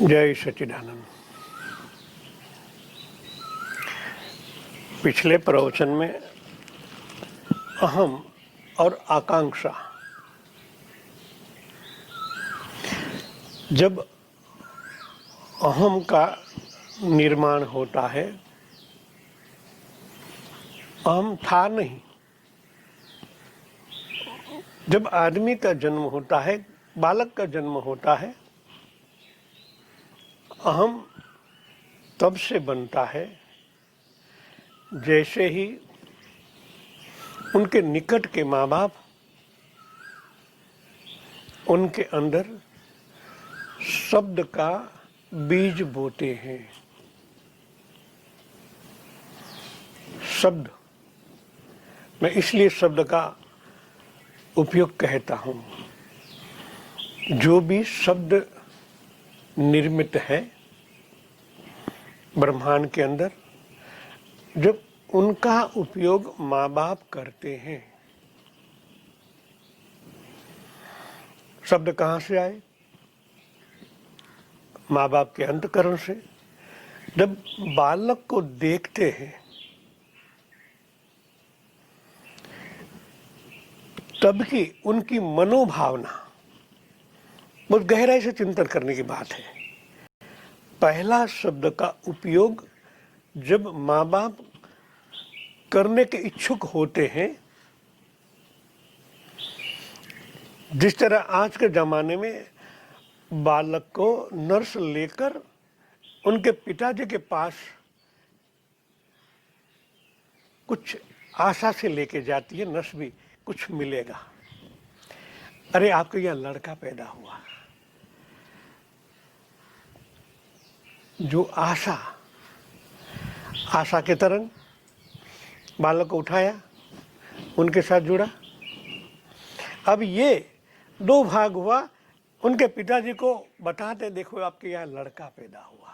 जय सच्चिदानंद। पिछले प्रवचन में अहम और आकांक्षा, जब अहम का निर्माण होता है, अहम था नहीं। जब आदमी का जन्म होता है, बालक का जन्म होता है, अहम तब से बनता है जैसे ही उनके निकट के माँ बाप उनके अंदर शब्द का बीज बोते हैं। शब्द, मैं इसलिए शब्द का उपयोग कहता हूँ, जो भी शब्द निर्मित है ब्रह्मांड के अंदर, जब उनका उपयोग माँ बाप करते हैं, शब्द कहाँ से आए? माँ बाप के अंतःकरण से। जब बालक को देखते हैं तब की उनकी मनोभावना, बहुत गहराई से चिंतन करने की बात है। पहला शब्द का उपयोग जब माँ बाप करने के इच्छुक होते हैं, जिस तरह आज के जमाने में बालक को नर्स लेकर उनके पिताजी के पास कुछ आशा से लेके जाती है, नर्स भी कुछ मिलेगा। अरे आपके यहाँ लड़का पैदा हुआ। जो आशा के तरंग बालक को उठाया, उनके साथ जुड़ा। अब ये दो भाग हुआ। उनके पिताजी को बताते, देखो आपके यहाँ लड़का पैदा हुआ।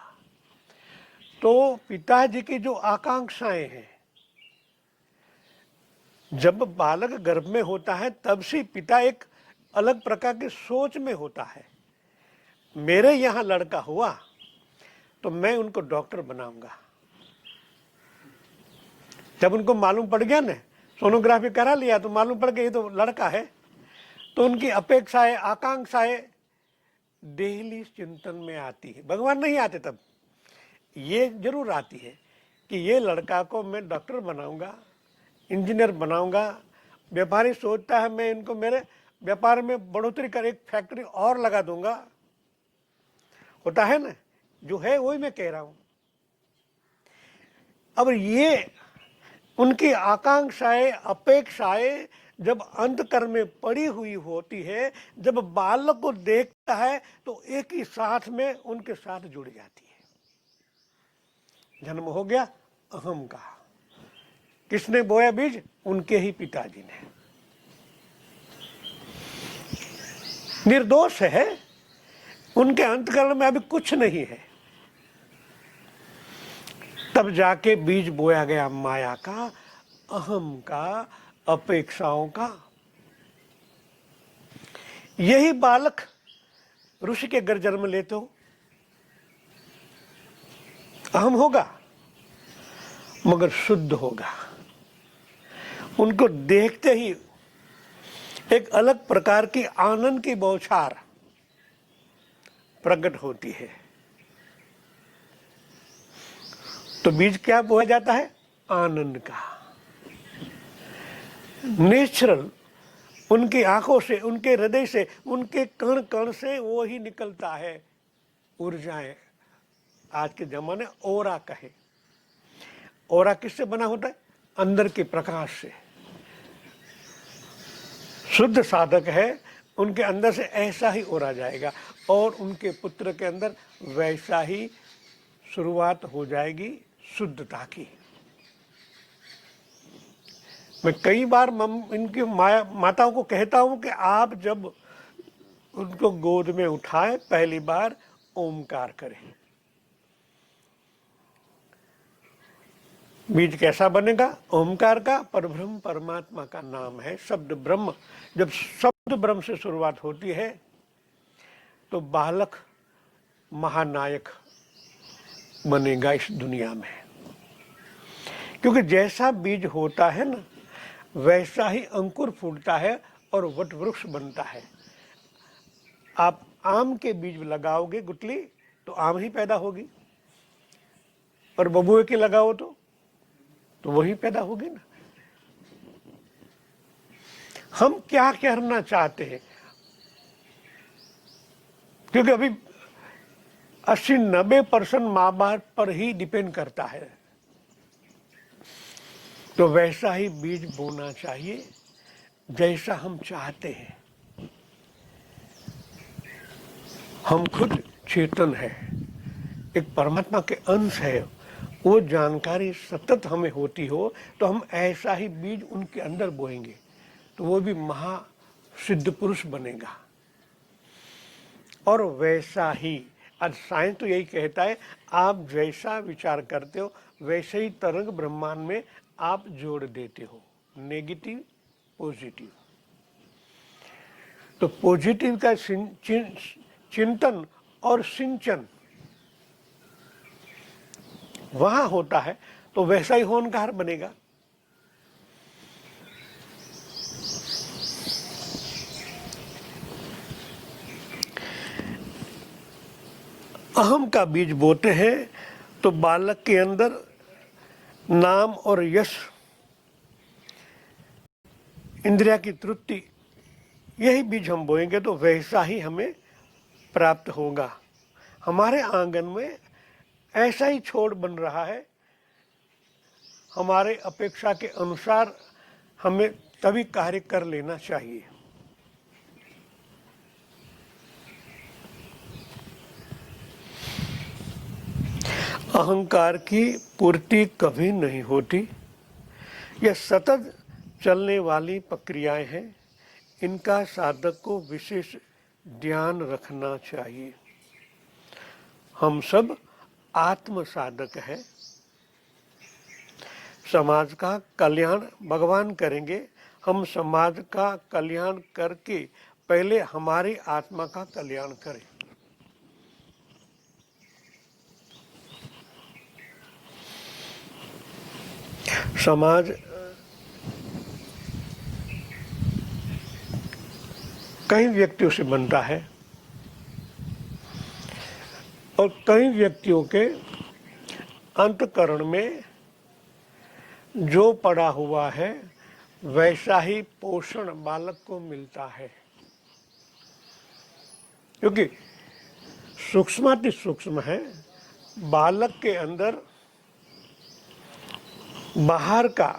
तो पिताजी की जो आकांक्षाएं हैं, जब बालक गर्भ में होता है तब से पिता एक अलग प्रकार की सोच में होता है। मेरे यहाँ लड़का हुआ तो मैं उनको डॉक्टर बनाऊंगा। जब उनको मालूम पड़ गया ना, सोनोग्राफी करा लिया तो मालूम पड़ गया ये तो लड़का है, तो उनकी अपेक्षाएं, आकांक्षाएं डेली चिंतन में आती है। भगवान नहीं आते तब, ये जरूर आती है कि ये लड़का को मैं डॉक्टर बनाऊंगा, इंजीनियर बनाऊंगा। व्यापारी सोचता है मैं इनको मेरे व्यापार में बढ़ोतरी कर एक फैक्ट्री और लगा दूंगा। होता है ना, जो है वही मैं कह रहा हूं। अब ये उनकी आकांक्षाएं, अपेक्षाएं जब अंतःकरण में पड़ी हुई होती है, जब बालक को देखता है तो एक ही साथ में उनके साथ जुड़ जाती है। जन्म हो गया अहम का। किसने बोया बीज? उनके ही पिताजी ने। निर्दोष है, उनके अंतःकरण में अभी कुछ नहीं है। तब जाके बीज बोया गया माया का, अहम का, अपेक्षाओं का। यही बालक ऋषि के घर जन्म लेते हो, अहम होगा मगर शुद्ध होगा। उनको देखते ही एक अलग प्रकार की आनंद की बौछार प्रकट होती है। तो बीज क्या बोया जाता है? आनंद का। नेचुरल, उनकी आंखों से, उनके हृदय से, उनके कण कण से वो ही निकलता है ऊर्जाएं। आज के जमाने ओरा कहे। ओरा किससे बना होता है? अंदर के प्रकाश से। शुद्ध साधक है, उनके अंदर से ऐसा ही ओरा जाएगा और उनके पुत्र के अंदर वैसा ही शुरुआत हो जाएगी शुद्धता की। मैं कई बार इनकी माताओं को कहता हूं कि आप जब उनको गोद में उठाएं, पहली बार ओमकार करें। बीज कैसा बनेगा? ओमकार का। परब्रह्म परमात्मा का नाम है, शब्द ब्रह्म। जब शब्द ब्रह्म से शुरुआत होती है तो बालक महानायक बनेगा इस दुनिया में। क्योंकि जैसा बीज होता है ना, वैसा ही अंकुर फूटता है और वट वृक्ष बनता है। आप आम के बीज लगाओगे गुटली तो आम ही पैदा होगी, और बबुए की लगाओ तो वही पैदा होगी ना। हम क्या करना चाहते हैं, क्योंकि अभी 80-90% माँ बाप पर ही डिपेंड करता है, तो वैसा ही बीज बोना चाहिए जैसा हम चाहते हैं। हम खुद चेतन है, एक परमात्मा के अंश है। वो जानकारी सतत हमें होती हो तो हम ऐसा ही बीज उनके अंदर बोएंगे तो वो भी महासिद्ध पुरुष बनेगा। और वैसा ही आज साइंस तो यही कहता है, आप जैसा विचार करते हो वैसे ही तरंग ब्रह्मांड में आप जोड़ देते हो, नेगेटिव पॉजिटिव। तो पॉजिटिव का चिंतन और सिंचन वहां होता है तो वैसा ही होनहार बनेगा। अहम का बीज बोते हैं तो बालक के अंदर नाम और यश, इंद्रिया की तृप्ति, यही बीज हम बोएंगे तो वैसा ही हमें प्राप्त होगा। हमारे आंगन में ऐसा ही छोड़ बन रहा है, हमारे अपेक्षा के अनुसार हमें तभी कार्य कर लेना चाहिए। अहंकार की पूर्ति कभी नहीं होती, यह सतत चलने वाली प्रक्रियाएं हैं। इनका साधक को विशेष ध्यान रखना चाहिए। हम सब आत्म साधक है। समाज का कल्याण भगवान करेंगे, हम समाज का कल्याण करके पहले हमारी आत्मा का कल्याण करें। समाज कई व्यक्तियों से बनता है और कई व्यक्तियों के अंतःकरण में जो पड़ा हुआ है वैसा ही पोषण बालक को मिलता है। क्योंकि सूक्ष्माति सूक्ष्म है, बालक के अंदर बाहर का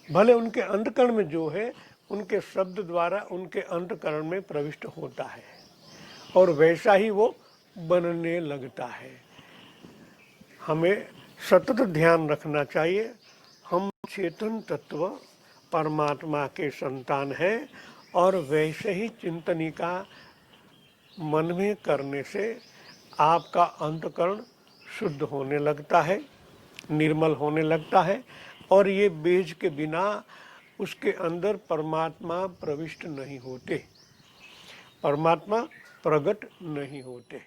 भले उनके अंतःकरण में जो है उनके शब्द द्वारा उनके अंतःकरण में प्रविष्ट होता है और वैसा ही वो बनने लगता है। हमें सतत ध्यान रखना चाहिए, हम चेतन तत्व परमात्मा के संतान हैं और वैसे ही चिंतनिका मन में करने से आपका अंतःकरण शुद्ध होने लगता है, निर्मल होने लगता है और ये बीज के बिना उसके अंदर परमात्मा प्रविष्ट नहीं होते, परमात्मा प्रकट नहीं होते।